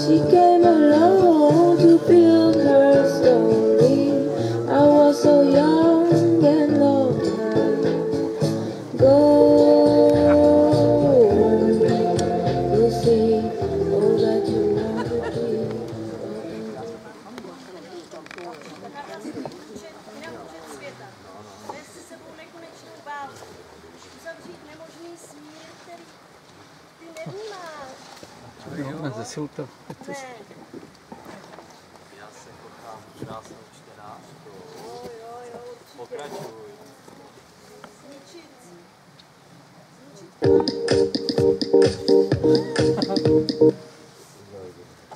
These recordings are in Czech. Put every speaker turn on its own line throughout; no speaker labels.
She came along to build her story. I was so young and lonely. Go on, you'll see all that you want to be.
Jsou to.
Já se kochám krásnou čtenářkou. Jo, pokračuj.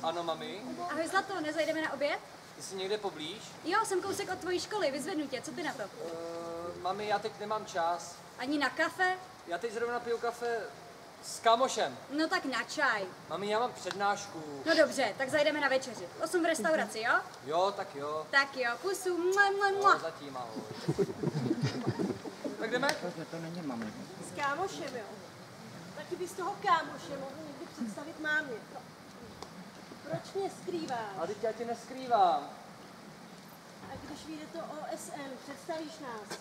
Ano, mami?
Ahoj Zlato, nezajdeme na oběd?
Ty jsi někde poblíž?
Jo, jsem kousek od tvojí školy, vyzvednu tě, co ty na to?
Mami, já teď nemám čas.
Ani na kafe?
Já teď zrovna piju kafe s kámošem.
No tak na čaj.
Mami, já mám přednášku.
No dobře, tak zajdeme na večeři. 8 v restauraci, jo?
Jo, tak jo.
Tak jo, pusu, mua, mua,
No,
mua.
zatím, ahoj. Tak jdeme?
To není mami.
S kámošem, jo? Taky bys toho kámoše mohl někdy představit mámě. No. Proč mě skrýváš?
A teď já tě neskrývám.
A když vyjde to OSN, představíš nás?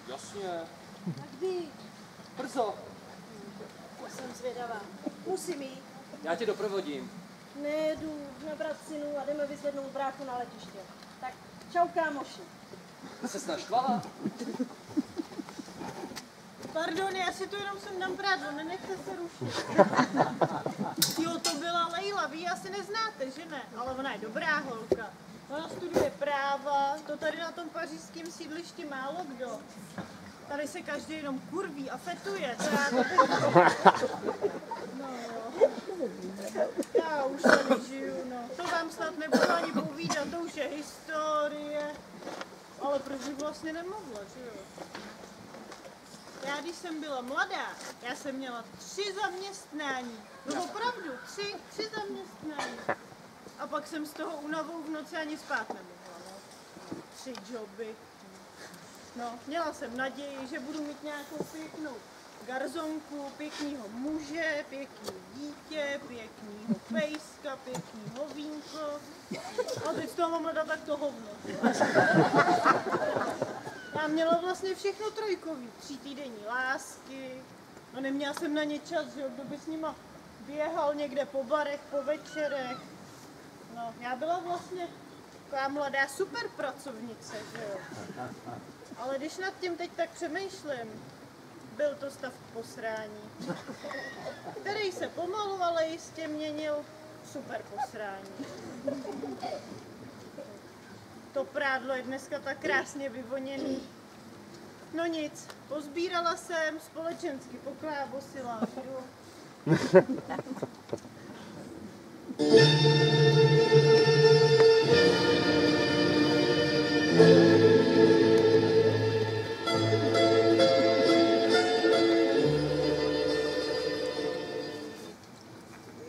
Jasně.
A kdy?
Brzo.
To jsem zvědavá. Musím jít.
Já tě doprovodím.
Nejedu nabrat synu a jdeme vyzvednout bráchu na letiště. Tak čau kámoši.
Jsi naštvala?
Pardon, já si to jenom sem dám prádlo, nenechte se rušit. Jo, to byla Lejla, vy ji asi neznáte, že ne? Ale ona je dobrá holka. Ona studuje práva, to tady na tom pařížském sídlišti málo kdo. Tady se každý jenom kurví a fetuje, to já No, já už tady žiju, no. To vám snad nebudu ani povídat, to už je historie. Ale proč bych vlastně nemohla, že jo? Já když jsem byla mladá, já jsem měla 3 zaměstnání. No opravdu, 3 zaměstnání. A pak jsem z toho únavou v noci ani spát nemohla, no. 3 joby. No, měla jsem naději, že budu mít nějakou pěknou garzonku, pěknýho muže, pěkný dítě, pěknýho pejska, pěknýho vínko. A teď z toho mám hledat tak to hovno. Já měla vlastně všechno trojkový, 3týdenní lásky, no neměla jsem na ně čas, že jo, kdo by s nima běhal někde po barech, po večerech. No, já byla vlastně taková mladá superpracovnice, že jo. Ale když nad tím teď tak přemýšlím, byl to stav posrání, který se pomalu, ale jistě měnil super posrání. To prádlo je dneska tak krásně vyvoněný. No nic, pozbírala jsem, společensky poklábosila.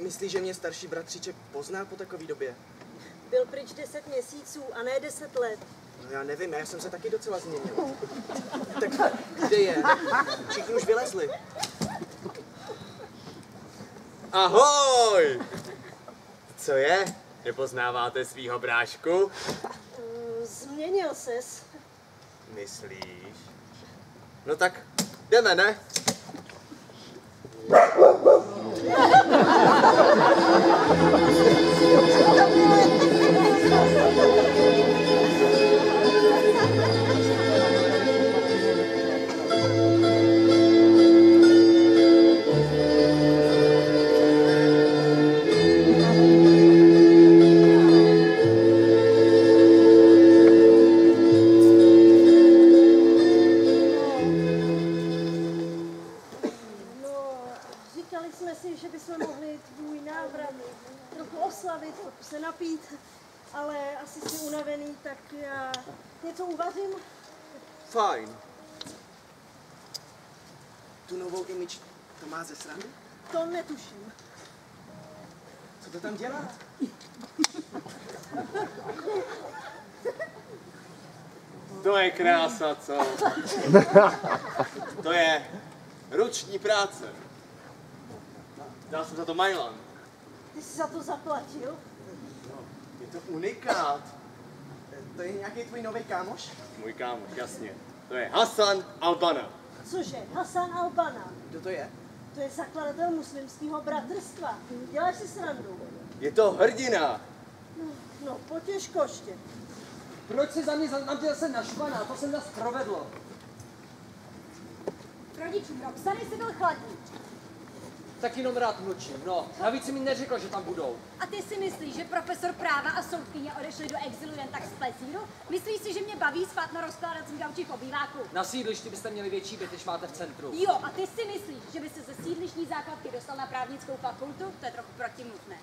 Myslíš, že mě starší bratříček pozná po takové době?
Byl pryč 10 měsíců a ne 10 let.
No já nevím, já jsem se taky docela změnil. Tak kde je? Všichni už vylezli.
Ahoj! Co je? Nepoznáváte svýho brášku?
Změnil ses.
Myslíš? No tak jdeme, ne?
Se napít, ale asi jsi unavený, tak já něco uvařím.
Fajn. Tu novou image to má ze srandy?
To netuším.
Co to tam dělá?
To je krása, co? To je ruční práce. Dal jsem za to Mailand.
Ty jsi za to zaplatil?
Je to unikát. To je nějaký tvůj nový kámoš?
Můj kámoš, jasně. To je Hasan Albana.
Cože, Hasan Albana?
Kdo to je?
To je zakladatel muslimského bratrstva. Děláš si srandu?
Je to hrdina.
No, potěž koště.
Proč si za mě naděl se naštvaná? To jsem nás provedlo.
Rodičům Roxany si byl chladný.
Tak jenom rád mlčím, no. Navíc si mi neřekla, že tam budou.
A ty si myslíš, že profesor práva a soudkyně odešli do exilu jen tak z plesíru? Myslíš si, že mě baví spát na rozkládacím gauči v obýváku?
Na sídlišti byste měli větší byt, než máte v centru.
Jo, a ty si myslíš, že by se ze sídlištní základky dostal na právnickou fakultu? To je trochu protimluvné.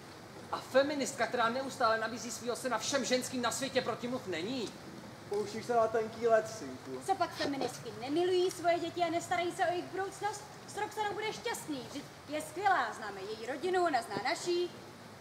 A feministka, která neustále nabízí svýho syna všem ženským na světě, protimluv není.
Pouštíš se na tenký led, synku.
Co pak feministky nemilují svoje děti a nestarají se o jejich budoucnost? S Roxanou bude šťastný, že je skvělá, známe její rodinu, ona zná naší.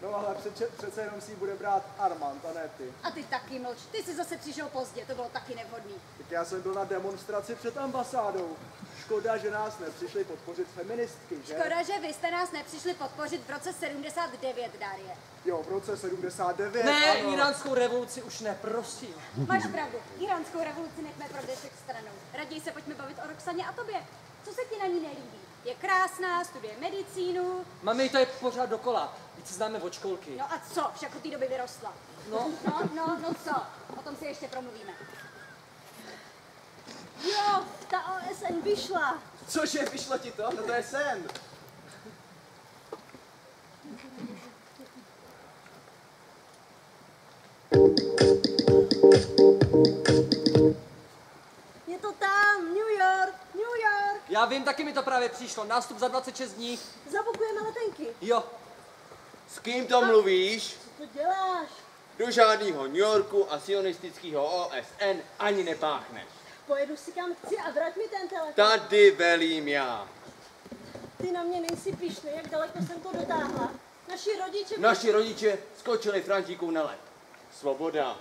No ale přece jenom si ji bude brát Armand a ne ty.
A ty taky mlč, ty jsi zase přišel pozdě, to bylo taky nevhodný.
Tak já jsem byl na demonstraci před ambasádou. Škoda, že nás nepřišli podpořit feministky, že?
Škoda, že vy jste nás nepřišli podpořit v roce 79, Darie.
Jo, v roce 79,
Ne,
ano.
iránskou revoluci už ne, prosím.
Máš pravdu, iránskou revoluci nechme pro dnešek stranou. Raději se pojďme bavit o Roxaně a tobě. Co se ti na ní nelíbí? Je krásná, studuje medicínu.
Mami, to je pořád dokola. Víc známe od školky.
No a co? Však od té doby vyrostla. No co? O tom si ještě promluvíme.
Jo, ta OSN vyšla.
Cože, vyšlo ti to? No to je sen.
Je to tam, New York, New York.
Já vím, taky mi to právě přišlo. Nástup za 26 dní.
Zabukujeme letenky.
Jo.
S kým to mluvíš?
Co děláš?
Do žádného New Yorku a sionistického OSN ani nepáchneš.
Pojedu si kam chci a vrať mi ten telefon.
Tady velím já.
Ty na mě nejsi pyšný, jak daleko jsem to dotáhla.
Naši rodiče skočili Frantíkům na led. Svoboda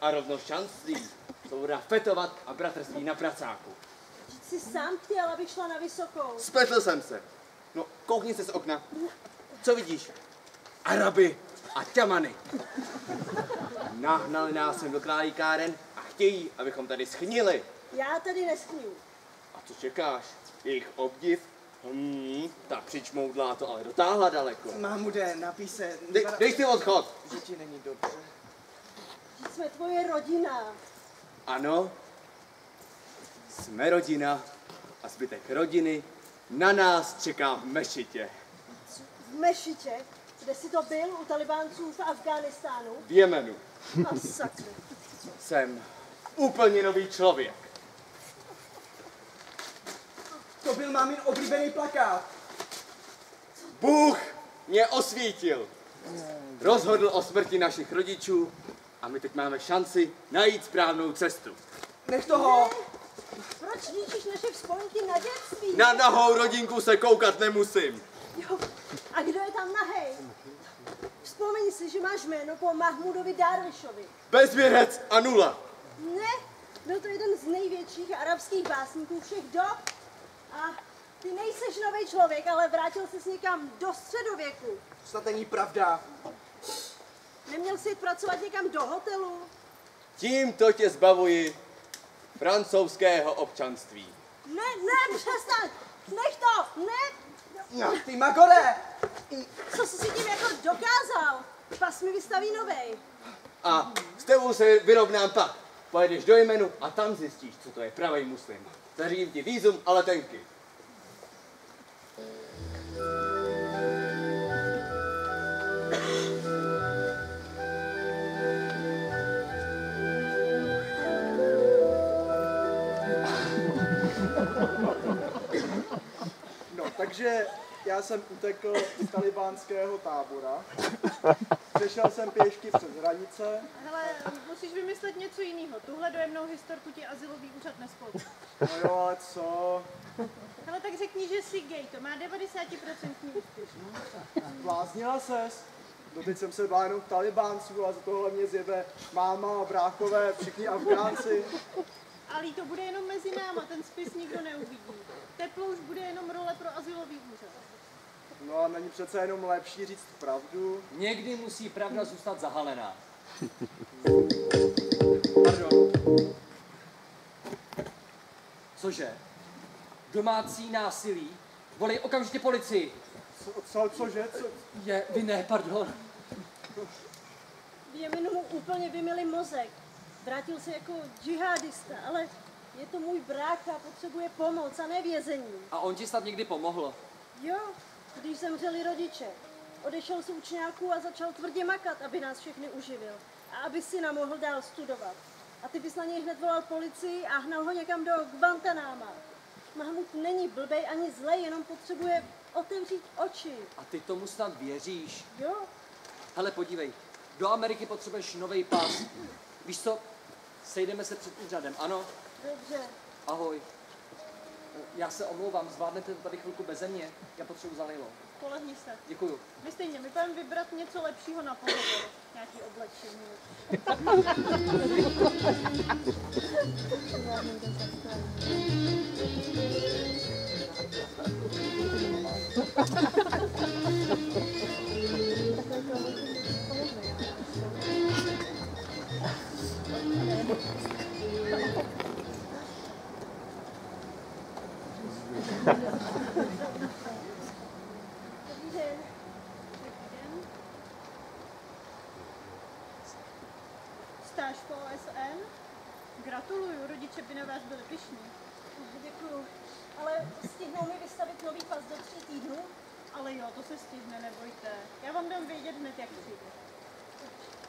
a rovnost šancí. Svoboda fetovat a bratrství na pracáku.
Vždyť jsi sám chtěl, abych šla na vysokou.
Spletl jsem se. No, koukni se z okna. Co vidíš? Araby a Ťamany. Nahnali nás sem do králíkáren a chtějí, abychom tady schnili.
Já tady neschniju.
A co čekáš? Jejich obdiv? Ta přičmoudlá to ale dotáhla daleko.
Mámude, napij se.
Dej si odchod.
Že ti není dobře.
Vždyť jsme tvoje rodina.
Ano, jsme rodina a zbytek rodiny na nás čeká v mešitě.
V mešitě? Kde jsi to byl? U Talibánců v Afghánistánu?
V Jemenu.
A sakra.
Jsem úplně nový člověk.
To byl mámin oblíbený plakát.
Bůh mě osvítil. Rozhodl o smrti našich rodičů a my teď máme šanci najít správnou cestu.
Nech toho.
Proč ničíš naše vzpomínky na dětství?
Na nahou rodinku se koukat nemusím.
Jo. A kdo je tam nahej? Vzpomeň si, že máš jméno po Mahmudovi Darwišovi.
Bezvěrec a nula.
Ne, byl to jeden z největších arabských básníků všech dob. A ty nejseš nový člověk, ale vrátil ses někam do středověku.
Snad není pravda.
Neměl jsi jít pracovat někam do hotelu?
Tímto tě zbavuji francouzského občanství.
Ne, přestaň! Nech to! Ne!
No, ty magore!
Co jsi si tím jako dokázal? Pas mi vystaví novej.
A s tebou se vyrovnám pak. Pojedeš do Jemenu a tam zjistíš, co to je pravý muslim. Zařídím ti vízum a letenky.
No, takže já jsem utekl z talibánského tábora. Přešel jsem pěšky přes hranice.
Hele, musíš vymyslet něco jiného. Tuhle dojemnou historku ti azylový úřad nespolkl.
No jo, ale co?
Hele, tak řekni, že jsi gay, to má 90% úspěšnost.
Bláznila ses? Doteď jsem se bál jenom talibánců a za tohle mě zjebe máma a bráchové, všichni Afgánci.
Ale to bude jenom mezi náma, ten spis nikdo neuvidí. Teplo už bude jenom role pro azylový úřad.
No a není přece jenom lepší říct pravdu?
Někdy musí pravda zůstat zahalená.
Pardon.
Cože? Domácí násilí? Volej okamžitě policii.
Cože?
Je, vy ne, pardon.
V Jemenu mu úplně vymyli mozek. Vrátil se jako džihadista, ale je to můj brácha, potřebuje pomoc a ne vězení.
A on ti snad někdy pomohl?
Jo, když zemřeli rodiče. Odešel z učňáků a začal tvrdě makat, aby nás všechny uživil. A aby syna mohl dál studovat. A ty bys na něj hned volal policii a hnal ho někam do Guantanáma. Mahmud není blbej ani zlej, jenom potřebuje otevřít oči.
A ty tomu snad věříš?
Jo?
Hele, podívej, do Ameriky potřebuješ novej pas. Víš co, sejdeme se před úřadem, ano?
Dobře.
Ahoj. Já se omlouvám, zvládnete to tady chvilku beze mě? Já potřebuji za Lejlou.
Polehni se.
Děkuju.
My stejně, my půjdeme vybrat něco lepšího na pohovor. Nějaký oblečení.
Dobrý den.
Stáž po OSN? Gratuluju, rodiče by na vás byli pyšní.
Děkuju. Ale stihnou mi vystavit nový pas do 3 týdnů?
Ale jo, to se stihne, nebojte. Já vám dám vědět hned, jak přijde.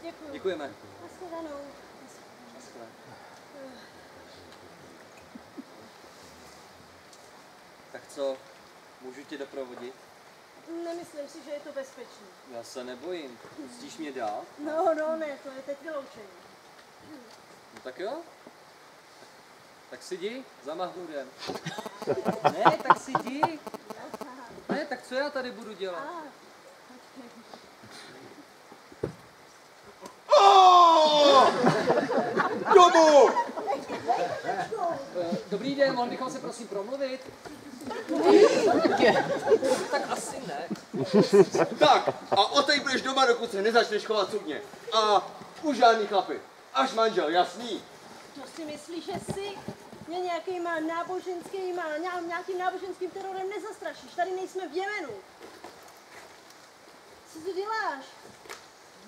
Děkuju.
Děkujeme.
Nashledanou.
Naschle. Tak co, můžu tě doprovodit?
Nemyslím si, že je to bezpečné.
Já se nebojím. Pustíš mě dál?
No, ne, to je teď vyloučení.
No tak jo. Tak si jdi za Mahmudem. Ne, tak si jdi. Ne, tak co já tady budu dělat?
Domů!
Dobrý den, mohli bychom se prosím promluvit? Tak asi ne.
Tak, a otej budeš doma, dokud se nezačneš chovat cudně. A už žádný chlapy. Až manžel, jasný?
To si myslíš, že si mě nějakým náboženským terorem nezastrašíš? Tady nejsme v Jemenu. Co tu děláš?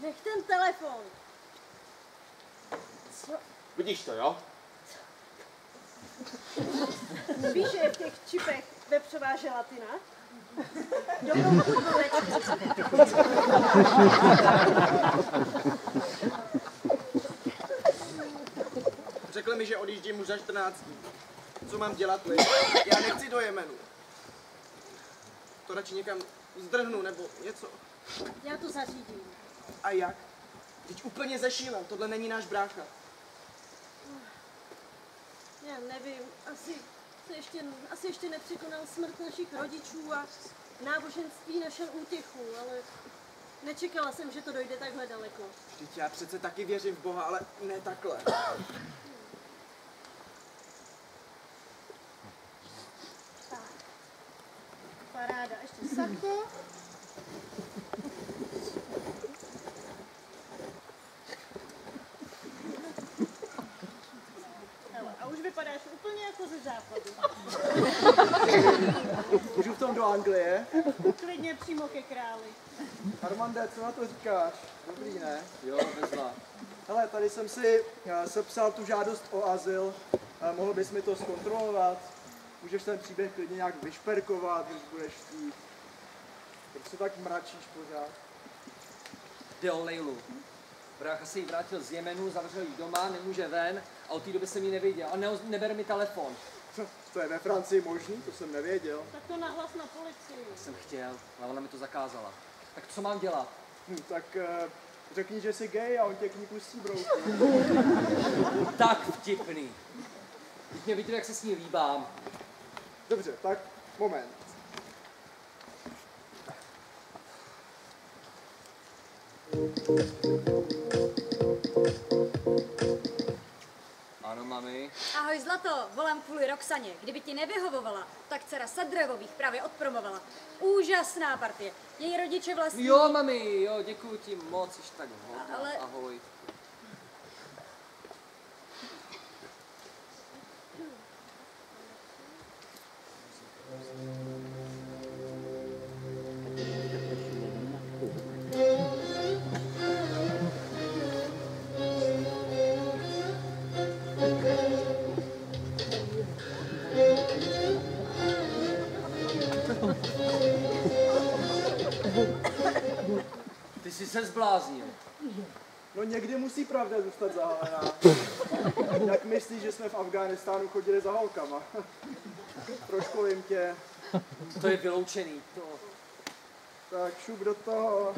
Nech ten telefon. Co?
Vidíš to, jo?
Víš, že je v těch čipech vepřová želatina? Dobrou chuť večer.
Řekl mi, že odjíždím už za 14 dní. Co mám dělat, Li? Já nechci do Jemenu. To radši někam zdrhnu nebo něco.
Já to zařídím.
A jak? Teď úplně zešílel, tohle není náš brácha.
Já nevím, asi ještě nepřekonal smrt našich rodičů a náboženství našel útěchu, ale nečekala jsem, že to dojde takhle daleko.
Vždyť já přece taky věřím v Boha, ale ne takhle.
Paráda, ještě sako. Hele, a už vypadáš úplně jako ze západu.
Můžu v tom do Anglie?
Klidně přímo ke králi.
Armande, co na to říkáš? Dobrý, ne?
Jo, bezva.
Hele, tady jsem si sepsal tu žádost o azyl. Mohl bys mi to zkontrolovat? Můžeš ten příběh klidně nějak vyšperkovat, když budeš chtít. Proč se tak mračíš pořád?
Jde o Lejlu. Brácha se jí vrátil z Jemenu, zavřel jí doma, nemůže ven a od té doby jsem jí neviděl. A neber mi telefon.
To je ve Francii možný? To jsem nevěděl.
Tak to nahlas na policii.
Jsem chtěl, ale ona mi to zakázala. Tak co mám dělat?
Tak řekni, že jsi gay a on tě k ní pustí, brouku.
Tak vtipný. Teď mě viděl, jak se s ní líbám.
Dobře, tak moment.
Ano, mami.
Ahoj zlato, volám kvůli Roxaně. Kdyby ti nevyhovovala, tak dcera Sadrevových právě odpromovala. Úžasná partie. Její rodiče vlastně...
Jo, mami, jo, děkuji ti moc, jsi tak hodná.
Ale-
Ahoj. Ty jsi se zbláznil.
No někdy musí pravda zůstat zahalená. Jak myslíš, že jsme v Afghánistánu chodili za holkama? Proškolím tě.
To je vyloučený, to...
Tak šup do toho.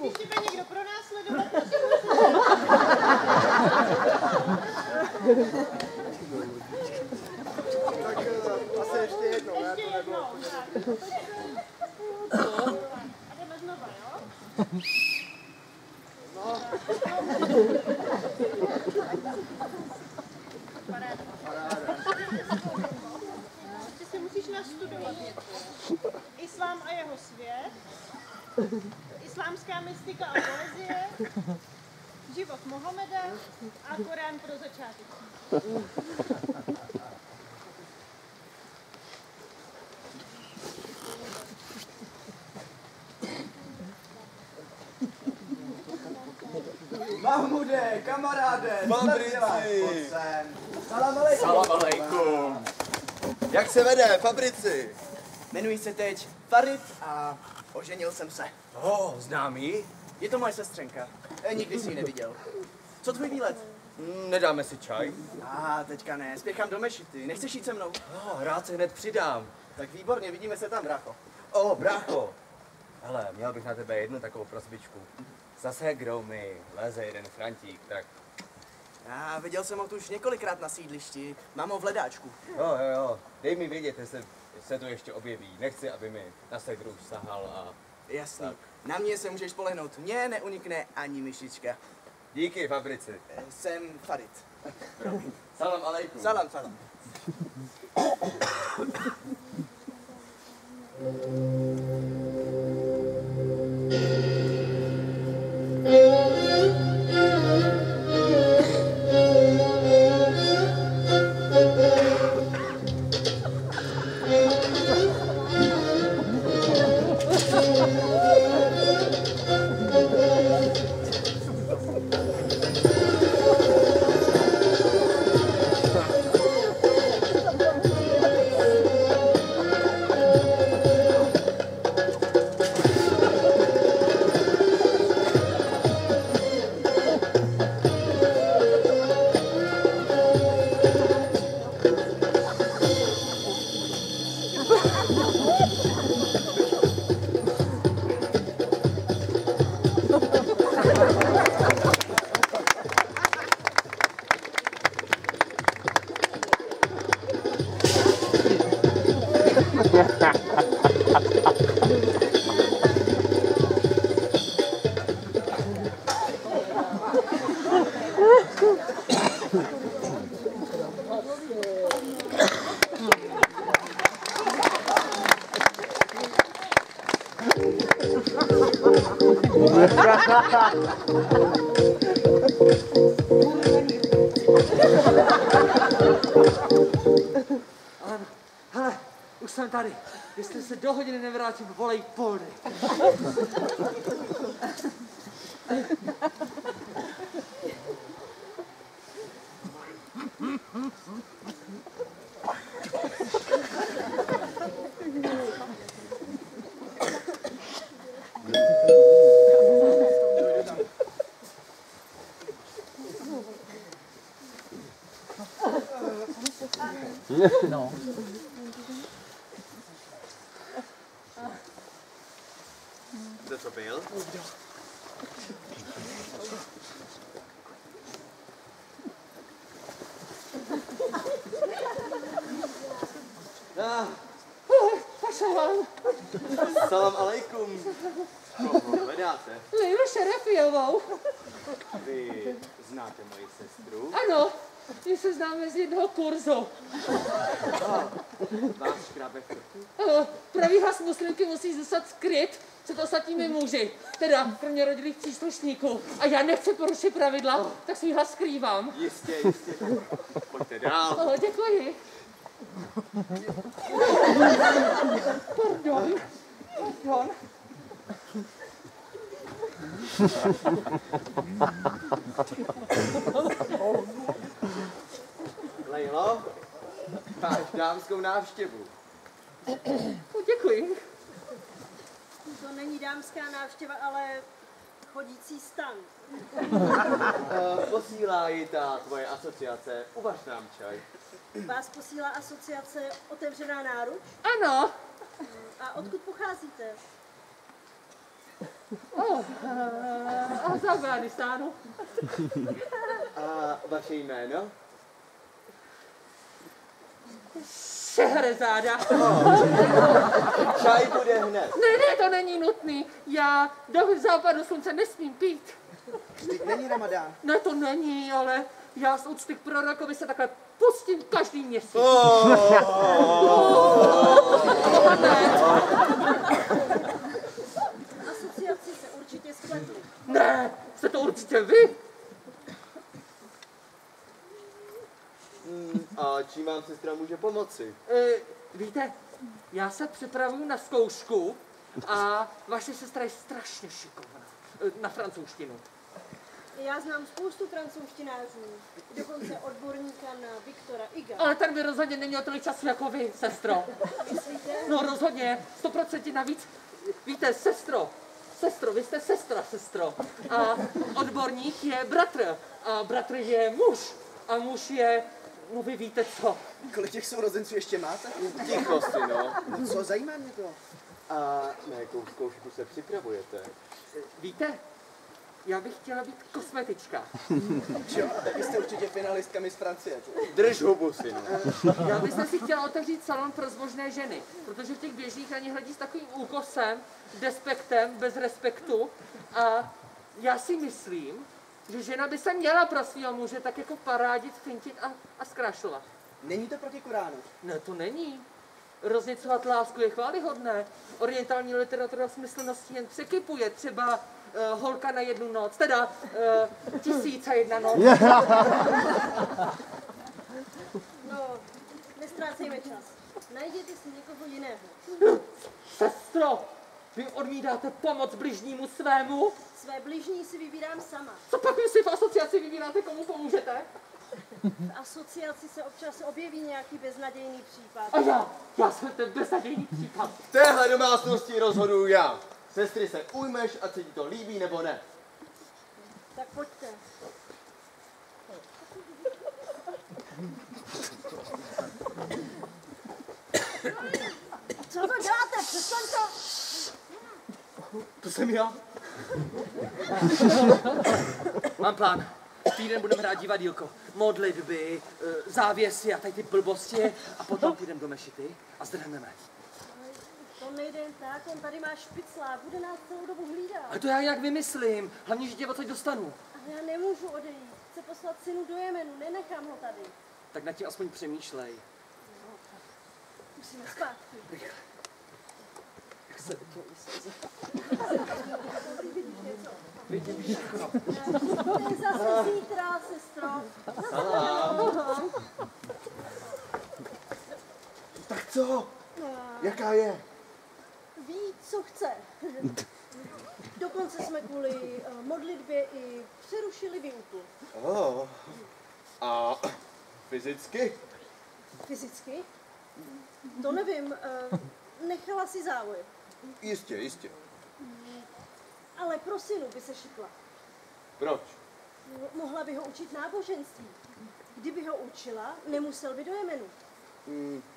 Když tebe někdo pronásledovat,
Tak asi ještě jednou, ne?
ještě
To nebylo
jednou.
úplně
Tak. A jdeme znova, jo?
No.
Ty si musíš nastudovat něco. Islám a jeho svět, islámská mystika a poezie, život Mohameda a Korán pro začátečníky.
Mahmude, kamaráde,
Fabrici.
pojď sem. Salam alejkum.
Salam alejkum. Jak se vede, Fabrici?
Jmenuji se teď Farid a oženil jsem se.
Znám ji?
Je to moje sestřenka. Nikdy jsi ji neviděl. Co tvůj výlet?
Nedáme si čaj?
Teďka ne, spěchám do mešity. Nechceš jít se mnou?
Rád se hned přidám.
Tak výborně, vidíme se tam, brácho.
Brácho. Hele, měl bych na tebe jednu takovou prosbičku. Zase grou mi leze jeden Frantík, tak...
Viděl jsem ho tu už několikrát na sídlišti. Mám ho v hledáčku.
Jo. Dej mi vědět, jestli se to ještě objeví. Nechci, aby mi na segru už sahal a...
Jasný.
Tak.
Na mě se můžeš spolehnout. Mně neunikne ani myšička.
Díky, Fabrici.
Jsem Farid.
Salam alejkum.
Salam, salam.
jestli se do hodiny nevrátím, volej polny.
No.
Kdo to byl?
Salam.
Salam alejkum. Koho hledáte?
Leilu Šerefijovou.
Vy znáte moji sestru?
Ano, my se známe z jednoho kurzu.
Váš škrabe.
Pravý hlas muslimky musí zůstat skryt před ostatními muži, teda kromě rodilých příslušníků. A já nechci porušit pravidla, tak svůj hlas skrývám.
Jistě. Pojďte dál.
Děkuji. Pardon.
Lejlo, máš dámskou návštěvu.
Děkuji.
To není dámská návštěva, ale chodící stan.
Posílá ji ta tvoje asociace. Uvař nám čaj.
Vás posílá asociace Otevřená náruč?
Ano.
A odkud pocházíte?
A z Afghánistánu.
A vaše jméno?
Šehrezáda.
Čaj bude hned.
Ne, to není nutný. Já do západu slunce nesmím pít.
Vždyť není Ramadán.
Ne, to není, ale já z úcty k prorokovi se takhle pustím každý měsíc.
Asociaci se určitě spletli.
Ne, jste to určitě vy.
A čím vám sestra může pomoci?
Víte, já se připravuju na zkoušku a vaše sestra je strašně šikovná na francouzštinu.
Já znám spoustu francouzštinářů, dokonce odborníka na Viktora Iga.
Ale ten by rozhodně neměl tolik času jako vy, sestro.
Myslíte?
No rozhodně, 100% navíc. Víte, sestro, vy jste sestro. A odborník je bratr. A bratr je muž. A muž je, no vy víte co.
Kolik těch sourozenců ještě máte?
Ticho si, no.
Co, zajímá mě to?
A na jakou zkoušku se připravujete?
Víte, já bych chtěla být kosmetička.
Jo, taky jste určitě finalistkami z Francie.
Drž hubu, synu.
Já bych si chtěla otevřít salon pro zbožné ženy, protože v těch běžných na ně hledí s takovým úkosem, despektem, bez respektu. A já si myslím, že žena by se měla pro svého muže tak jako parádit, fintit a zkrášlovat.
Není to proti Koránu?
Ne, to není. Rozněcovat lásku je chvályhodné. Orientální literatura smyslnosti jen překypuje. Třeba Holka na jednu noc, teda 1001 noc.
No, nestrácejme čas. Najděte si někoho jiného.
Sestro, vy odmítáte pomoc bližnímu svému?
Své bližní si vybírám sama.
Co pak vy si v asociaci vybíráte, komu pomůžete?
V asociaci se občas objeví nějaký beznadějný případ.
A já jsem ten beznadějný případ.
V téhle domácnosti rozhoduju já. Sestry se ujmeš, ať se ti to líbí nebo ne.
Tak pojďte. Co to děláte? Přestaň to!
To jsem já. Mám plán. Týden budeme hrát divadýlko. Modlitby, závěsy a tady ty blbosti. A potom půjdeme do mešity a zdrhneme.
To nejde jen tak, on tady má špiclá, bude nás celou dobu hlídat.
A to já nějak vymyslím. Hlavně, že tě odsaď dostanu.
Ale já nemůžu odejít. Chce poslat synu do Jemenu, nenechám ho tady.
Tak nad tím aspoň přemýšlej.
Musíme zpátky.
Rychle. Jak se to vidím všechno.
To je zase zítra, sestro.
Tak co?
Jaká je?
Ví, co chce. Dokonce jsme kvůli modlitbě i přerušili výuku.
Oh. A fyzicky?
Fyzicky? To nevím, nechala si závoj.
Jistě, jistě.
Ale pro synu by se šikla.
Proč?
Mohla by ho učit náboženství. Kdyby ho učila, nemusel by do Jemenu.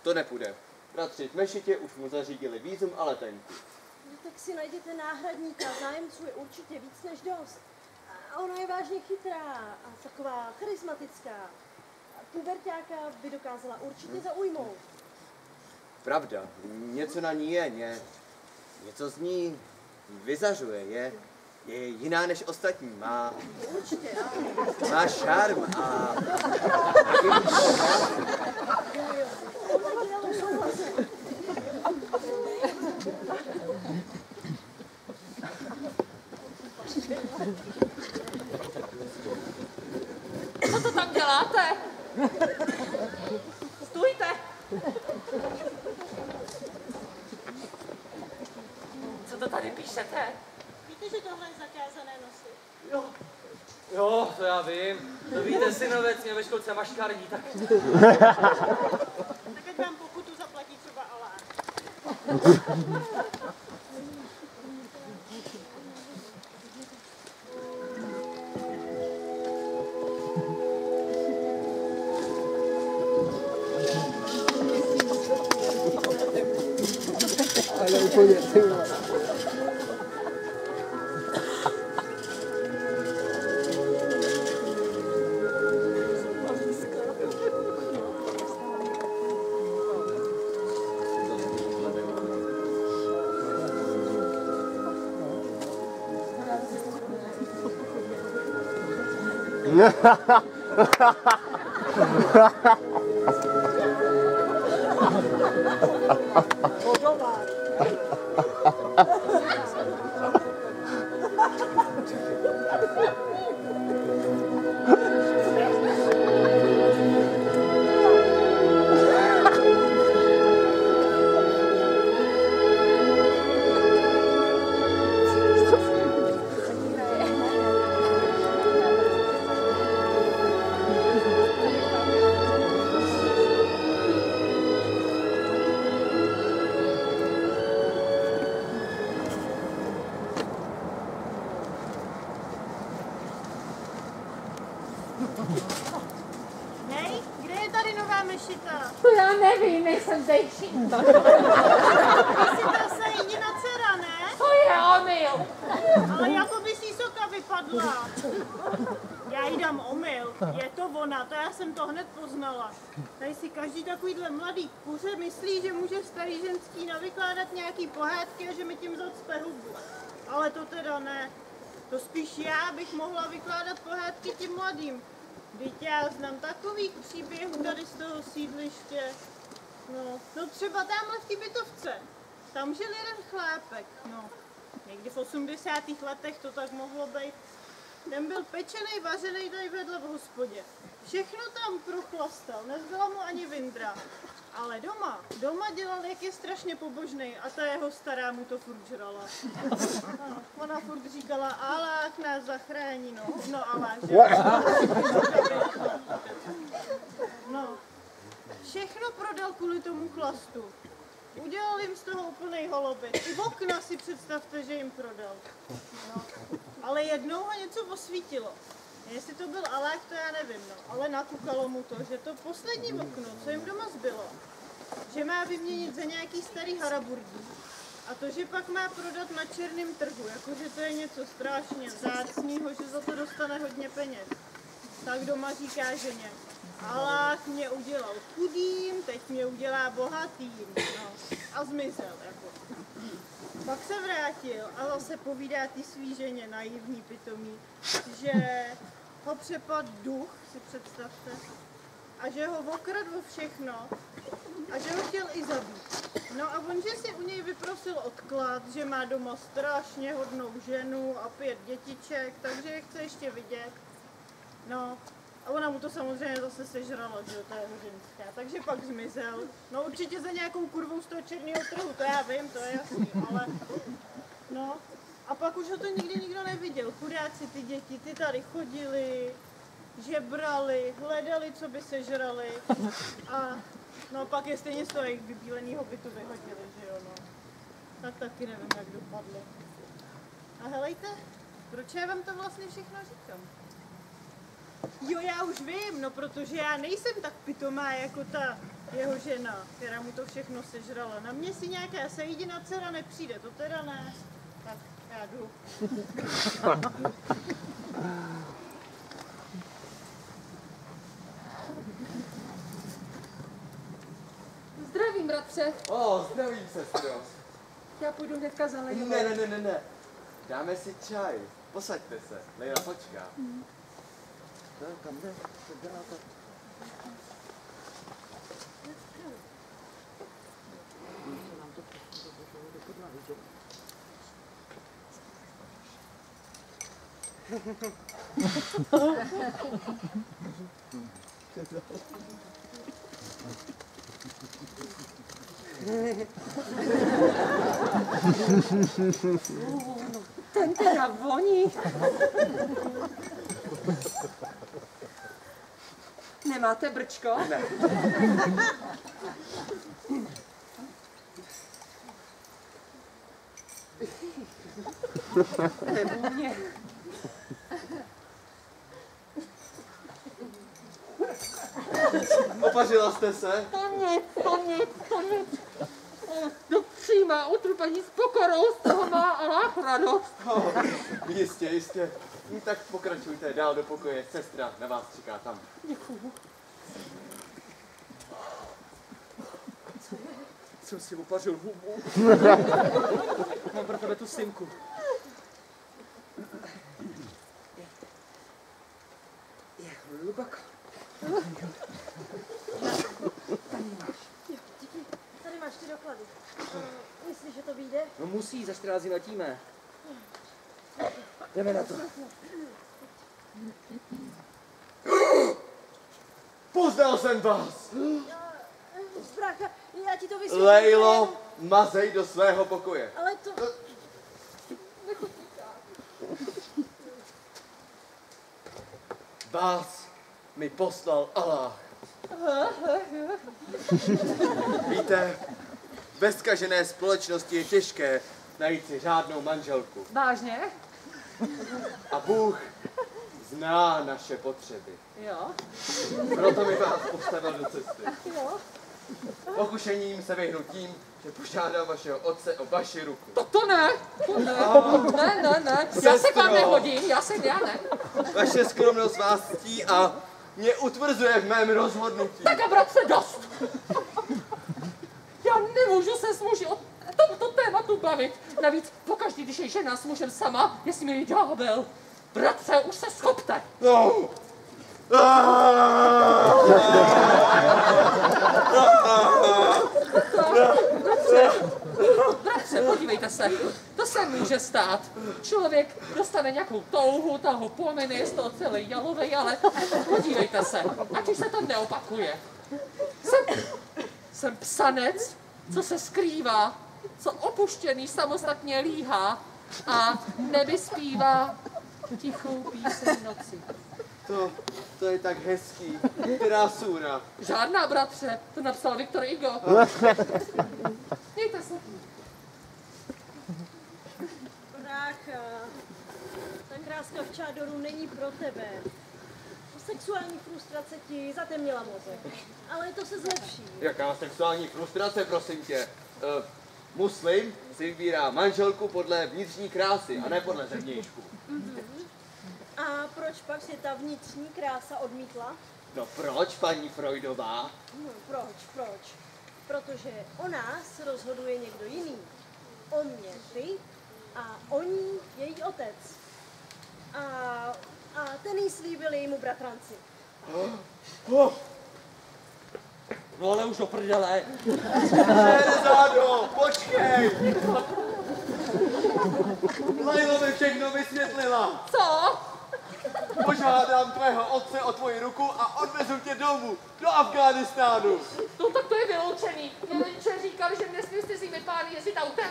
To nepůjde. Bratři v mešitě už mu zařídili vízum a letenku.
No, tak si najděte náhradníka, zájemců je určitě víc než dost. A ona je vážně chytrá a taková charismatická. Puberťáka by dokázala určitě zaujmout.
Pravda, něco na ní je, něco z ní vyzařuje, je jiná než ostatní,
Určitě,
má šarm a
to souhlasím.
Co to tam děláte? Stůjte! Co to tady píšete?
Víte, že tohle je zakázané nosit?
Jo, to já vím. To víte, synovec mě ve školce maškarní, tak...
Tak ať vám pokutu zaplatí třeba Alá.
Ale úplně, ty vole.
Hej, kde je tady nová mešita?
To já nevím, nejsem zdejší.
Mešita se jediná dcera, ne?
To je omyl.
Ale jako by si soka vypadla. Já jí dám omyl. Je to ona, to já jsem to hned poznala. Tady si každý takovýhle mladý kuře myslí, že může starý ženský navykládat nějaký pohádky a že mi tím zacpe hubu. Ale to teda ne. To spíš já bych mohla vykládat pohádky tím mladým. Vždyť já znám takových příběhů tady z toho sídliště. No třeba tamhle v té bytovce. Tam žil jeden chlápek, někdy v 80. letech to tak mohlo být. Ten byl pečenej, vařenej tady vedle v hospodě. Všechno tam prochlastal, nezbyla mu ani vindra. Ale doma dělal, jak je strašně pobožnej a ta jeho stará mu to furt žrala. Ona furt říkala, Alák nás zachrání, no Alák, že? No, všechno prodal kvůli tomu chlastu. Udělal jim z toho úplnej holobit. I okna si představte, že jim prodal. No. Ale jednou ho něco osvítilo. Jestli to byl Alák, to já nevím, ale nakukalo mu to, že to poslední okno, co jim doma zbylo, že má vyměnit za nějaký starý haraburdí. A to, že pak má prodat na černém trhu, jakože to je něco strašně vzácného, že za to dostane hodně peněz. Tak doma říká ženě, Alák mě udělal chudým, teď mě udělá bohatým. A zmizel. Pak se vrátil a zase povídá ty svý ženě, naivní, pitomý, že ho přepad duch, si představte, a že ho okradl všechno a že ho chtěl i zabít. No a on, že si u něj vyprosil odklad, že má doma strašně hodnou ženu a 5 dětiček, takže je chce ještě vidět. No A ona mu to samozřejmě zase sežrala, že jo, ta jeho ženská. Takže pak zmizel. No určitě za nějakou kurvou z toho černého trhu, to já vím, to je jasný, ale... No, a pak už ho to nikdy nikdo neviděl. Chudáci ty děti, ty tady chodili, žebrali, hledali, co by sežrali. A no pak je stejně z toho jejich vybílenýho bytu vyhodili, že jo, no. Tak taky nevím, jak dopadlo. A helejte, proč já vám to vlastně všechno říkám? Jo, já už vím, no protože já nejsem tak pitomá jako ta jeho žena, která mu to všechno sežrala. Na mě si nějaká sejdina dcera nepřijde, to teda ne. Tak, já jdu.
Zdravím, bratře.
Zdravím, sestro.
Já půjdu hnedka za Lejlou.
Ne. Dáme si čaj. Posaďte se. Lejla počká. No, kam jde? Co děláte?
Ten teda voní. Nemáte brčko?
Ne.
Nevůně.
Opařila jste se?
To nic. Do přímá utrpení s pokorou, z toho má Allah radost.
Jistě. Tak pokračujte dál do pokoje. Sestra na vás čeká tam.
Děkuju.
Jsem si opařil hubu.
Mám pro tebe tu simku. Je hluboko.
Tady máš ty doklady. Myslíš, že to vyjde?
No musí, za 14 dní letíme. Jdeme na to.
Poznal jsem vás!
Brácha, já ti to vysvětlím.
Lejlo, mazej do svého pokoje.
Ale to...
Vás mi poslal Allah. Víte, ve zkažené společnosti je těžké najít si řádnou manželku.
Vážně?
A Bůh zná naše potřeby.
Jo.
Proto mi vás postavil do cesty.
Jo.
Pokušením se vyhnu tím, že požádám vašeho otce o vaši ruku.
To ne. Ne. Já se k vám nehodím, já ne.
Vaše skromnost vás ctí a mě utvrzuje v mém rozhodnutí.
Tak a bratře, dost. Já nemůžu se s muži o tomto tématu bavit. Navíc pokaždý, když je žena s mužem sama, je s nimi ďábel. Bratře, už se schopte.
No.
Bratře, podívejte se, to se může stát. Člověk dostane nějakou touhu, ta ho pomine, je z toho celý jalovej, ale podívejte se, ať už se to neopakuje. Jsem psanec, co se skrývá, co opuštěný samostatně líhá a nevyspívá tichou píseň noci.
To je tak hezký. Která sůra?
Žádná, bratře, to napsal Viktor Hugo. Mějte se.
Brácha, ta kráska v čádoru není pro tebe. Sexuální frustrace ti zatemnila mozek, ale to se zlepší.
Jaká sexuální frustrace, prosím tě? Muslim si vybírá manželku podle vnitřní krásy a ne podle zevnějšku.
A proč pak si ta vnitřní krása odmítla?
No proč, paní Freudová?
No, proč? Protože o nás rozhoduje někdo jiný. O mě ty a o ní její otec. A ten jí slíbil jejímu bratranci.
No ale už do prdele.
Zádo, počkej! Lejlo mi všechno vysvětlila.
Co?
Požádám tvého otce o tvoji ruku a odvezu tě domů, do Afghánistánu.
No tak to je vyloučený. Mě rodiče říkali, že nesmí s cizími pány jezdit autem.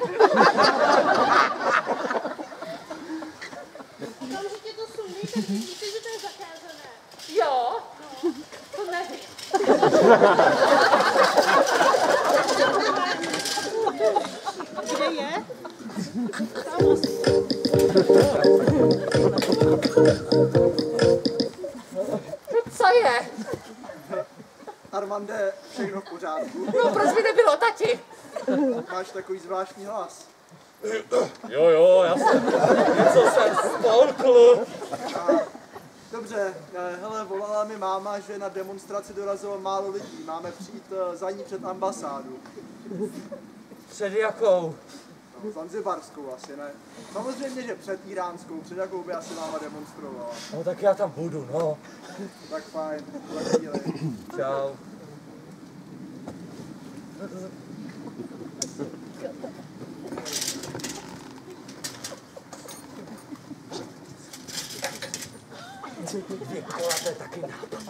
Okamžitě to sundejte, víte, že to je zakázané.
Jo? No. To nevím.
Kde je?
Co je?
Armande, všechno v pořádku?
No proč by nebylo, tati?
Máš takový zvláštní hlas.
Jo, jasně. Něco jsem spolkl.
Dobře, hele, volala mi máma, že na demonstraci dorazilo málo lidí. Máme přijít za ní před ambasádu.
Před jakou?
No, zanzibarskou asi, ne? Samozřejmě, že před iránskou, před jakou by asi máma demonstrovala.
No tak já tam budu, no.
Tak fajn, za chvíli.
Čau. Vykola, to je taky nápad.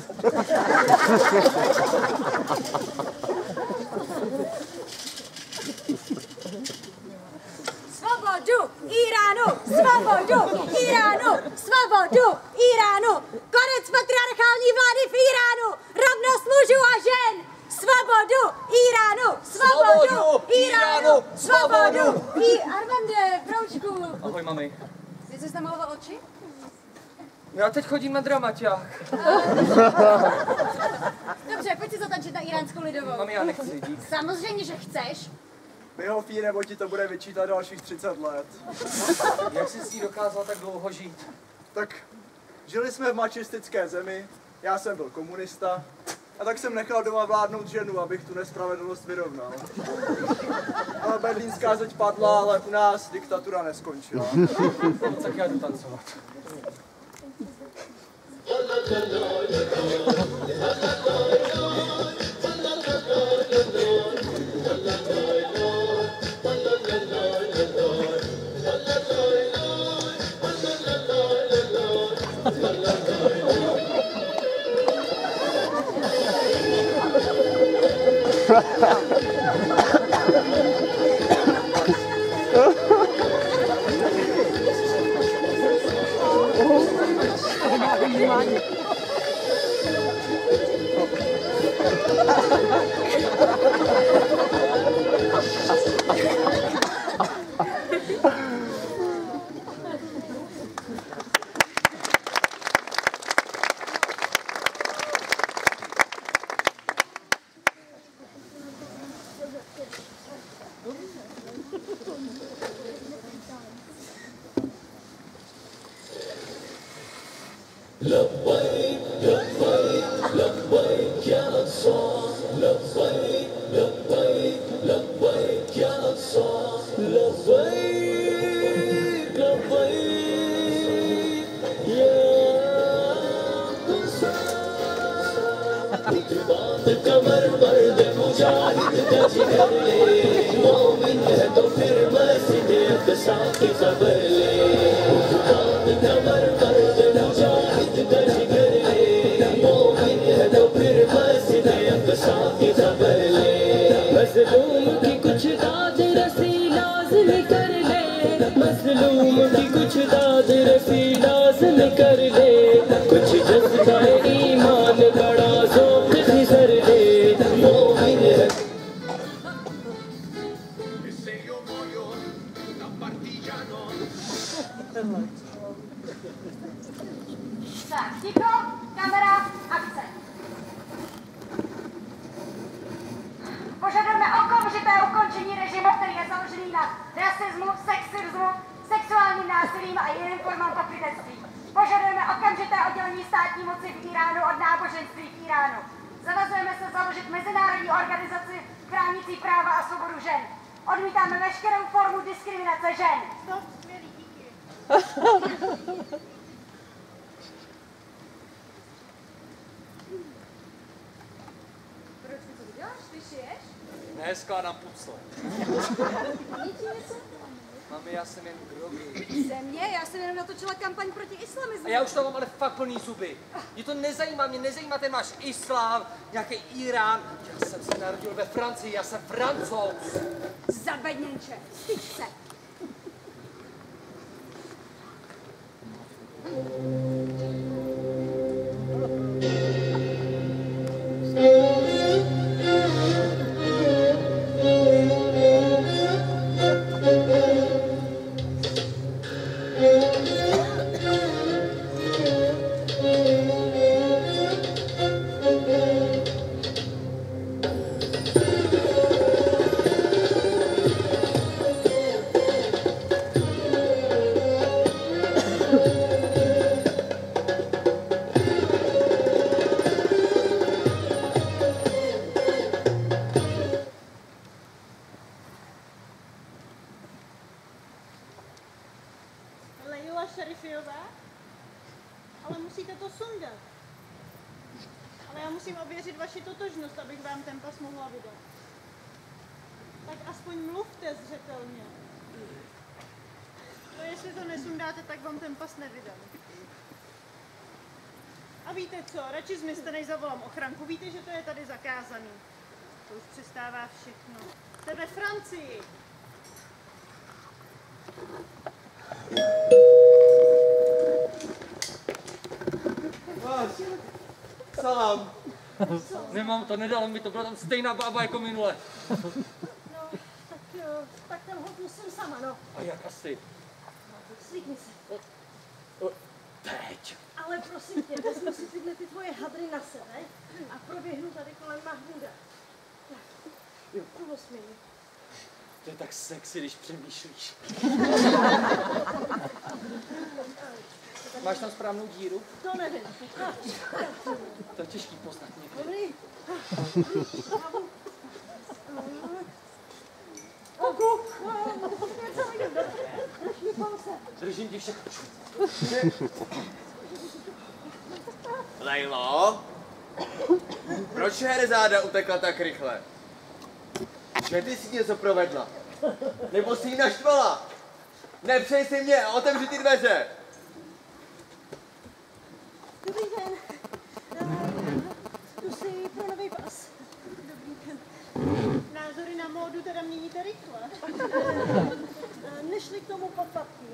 Svobodu Iránu! Svobodu Iránu! Svobodu Iránu! Konec patriarchální vlády v Iránu! Rovnost mužů a žen! Svobodu Iránu! Svobodu Iránu! Svobodu! Armande, broučku!
Ahoj, mami.
Ty jsi tam maloval oči?
Já teď chodím na dramaťák.
Dobře, pojď si zatančit na iránskou lidovou.
Mami, já nechci, dík.
Samozřejmě, že chceš.
Vyhofí, nebo ti to bude vyčítat dalších 30 let.
Jak jsi s ní dokázal tak dlouho žít?
Tak žili jsme v mačistické zemi, já jsem byl komunista, a tak jsem nechal doma vládnout ženu, abych tu nespravedlnost vyrovnal. Ale berlínská zeď padla, ale u nás diktatura neskončila.
No, tak já jdu tancovat.
Tak, ticho, kamera, akce. Požadujeme okamžité ukončení režimu, který je založený na rasismu, sexismu, sexuálním násilím a jiným formám pokrytectví. Požadujeme okamžité oddělení státní moci v Iránu od náboženství v Iránu. Zavazujeme se založit mezinárodní organizaci chránící práva a svobodu žen. Odmítáme veškerou formu diskriminace žen.
No, skvělý, díky.
Proč ty to děláš? Ty šiješ?
Ne, skládám pucle.
Není ti něco?
Mami, já jsem jen grogy.
Země, já jsem jenom natočila kampaň proti islamismu.
A já už to mám ale fakt plný zuby. Mě to nezajímá, mě nezajímá ten váš islám, nějaký Irán. Já jsem se narodil ve Francii, já jsem Francouz.
Zabedněnče, styď se.
Leila Šerifiová? Ale musíte to sundat. Ale já musím ověřit vaši totožnost, abych vám ten pas mohla vydat. Tak aspoň mluvte zřetelně. No jestli to nesundáte, tak vám ten pas nevydám. A víte co, radši zmizte, než zavolám ochranku. Víte, že to je tady zakázaný. To už přestává všechno. Jste ve Francii.
Salam.
Nemám to, nedalo mi to, byla tam stejná bába jako minule.
No, tak ten hod musím sama, no.
A jak asi?
Slíkni se.
Teď.
Ale prosím tě, vezmu si tyhle ty tvoje hadry na sebe a proběhnu tady kolem Mahmuda. Tak, ulož mi.
To je tak sexy, když přemýšlíš. Máš tam správnou díru?
To nevím.
To je těžký poznat někdy.
Dobrý. Oku. Drž mi palce.
Držím ti všechno.
Lejlo? Proč Šehrezáda utekla tak rychle? Že ty si něco provedla? Nebo jsi jí naštvala? Nepřej si mě a otevři ty dveře!
Dobrý den. Tu si pro nový pas. Dobrý den.
Názory na módu teda měníte rychle.
Nešli k tomu podpatky.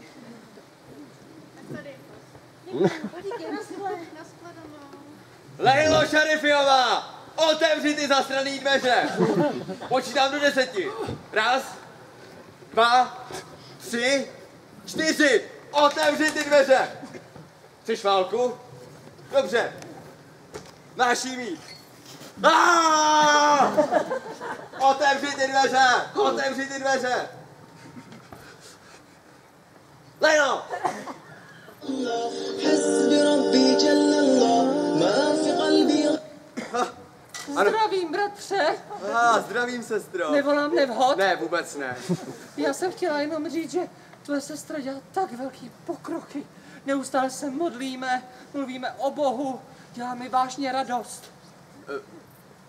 Tak tady.
Díky, naschle.
Nashledanou.
Lejlo Šerifiová! Otevři ty zasraný dveře! Počítám do 10. 1, 2, 3, 4! Otevři ty dveře! Chceš válku? Dobře. Máš jí mít. Otevři ty dveře! Otevři ty dveře! Lejlo!
Zdravím, bratře.
Zdravím, sestro.
Nevolám nevhod.
Ne, vůbec ne.
Já jsem chtěla jenom říct, že tvoje sestra dělá tak velký pokroky. Neustále se modlíme, mluvíme o Bohu, dělá mi vážně radost.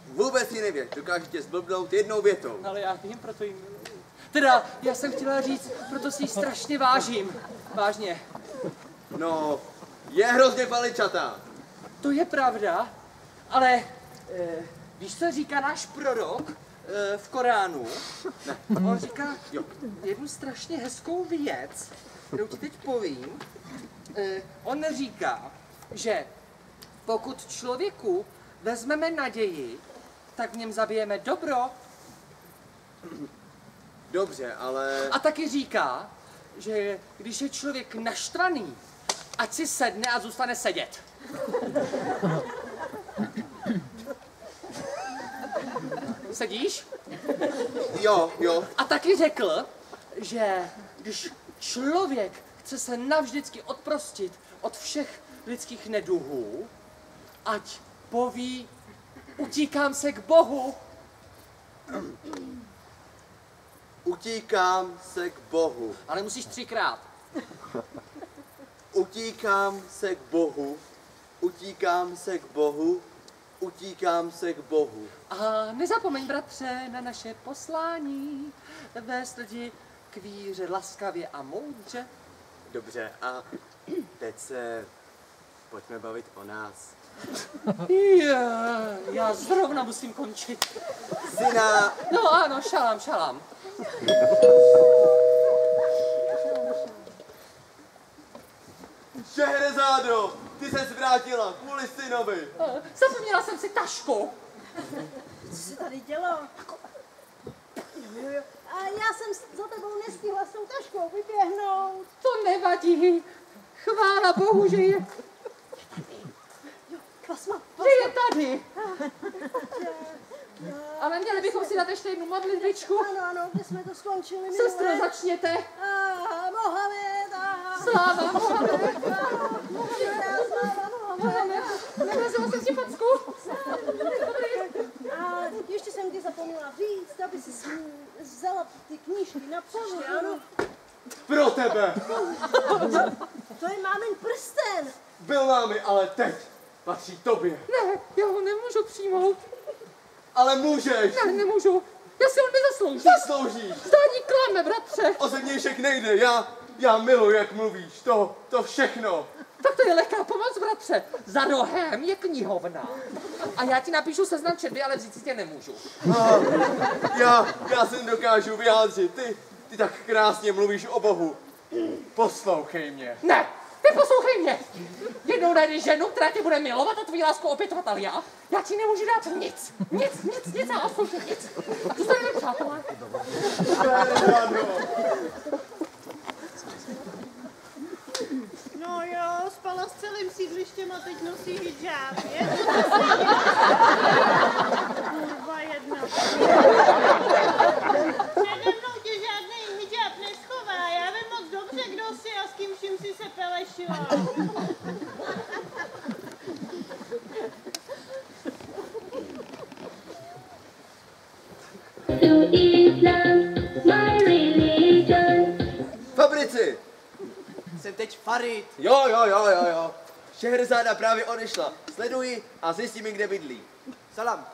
Vůbec ji nevěř, dokážu tě zblbnout jednou větou.
Ale já vím, proto jí miluji. Teda, já jsem chtěla říct, proto si ji strašně vážím. Vážně.
No, je hrozně paličatá.
To je pravda, ale víš, co říká náš prorok v Koránu?
Ne.
On říká jednu strašně hezkou věc, kterou ti teď povím. On říká, že pokud člověku vezmeme naději, tak v něm zabijeme dobro.
Dobře, ale...
A taky říká, že když je člověk naštvaný, ať si sedne a zůstane sedět. Sedíš?
Jo, jo.
A taky řekl, že když člověk chce se navždycky odprostit od všech lidských neduhů, ať poví, utíkám se k Bohu.
Utíkám se k Bohu.
Ale musíš 3krát.
Utíkám se k Bohu. Utíkám se k Bohu. Utíkám se k Bohu.
A nezapomeň, bratře, na naše poslání, vést lidi kvíře, laskavě a moudře.
Dobře, a teď se pojďme bavit o nás.
Já zrovna musím končit.
Syna!
No ano, šalám.
Šehrezádo, ty ses vrátila kvůli synovi.
Zapomněla jsem si tašku.
Co se tady dělo? Jo. A já jsem za tebou nestihla s tou taškou vyběhnout.
To nevadí. Chvála Bohu, že je
Pasma.
je tady. Ale měli bychom si dát ještě jednu modlitbičku.
Ano, kde jsme to skončili?
Sestro, začněte.
Mohamed.
Sláva Mohamed.
Mohamed.
Nevrazila jsem si facku.
A ještě jsem ti zapomněla říct, aby si vzala ty knížky na příště, ano?
Pro tebe.
To je mámin prsten.
Byl námi, ale teď patří tobě.
Ne, já ho nemůžu přijmout.
Ale můžeš.
Ne, nemůžu. Já si ho nezasloužím.
Zasloužíš.
Zdání klame, bratře.
O zemnějšek nejde. Já miluji, jak mluvíš. To všechno.
Tak to je lehká pomoc, bratře. Za rohem je knihovna. A já ti napíšu seznam četby, ale vzít si tě nemůžu.
Já se dokážu vyjádřit. Ty tak krásně mluvíš o Bohu. Poslouchej mě.
Ne, ty poslouchej mě. Jednou najdeš ženu, která tě bude milovat a tvoji lásku opětovat, ale já ti nemůžu dát nic. Nic a absolutně nic. Zůstaneme přátelé.
No jo, spala s celým sídlištěm a teď nosí hijab. Je to kurva jedna. Přede mnou tě žádný hijab neschová. Já vím moc dobře, kdo jsi a s kým vším si se pelešila.
Fabrici!
Jsem teď Farid.
Jo. Šehrezáda právě odešla. Sleduji a zjistím, kde bydlí. Salam.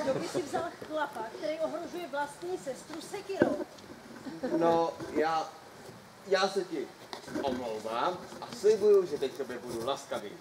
Kdo by si vzal chlapa, který ohrožuje vlastní sestru sekirou?
No, já se ti omlouvám a slibuju, že teď tobě budu laskavější.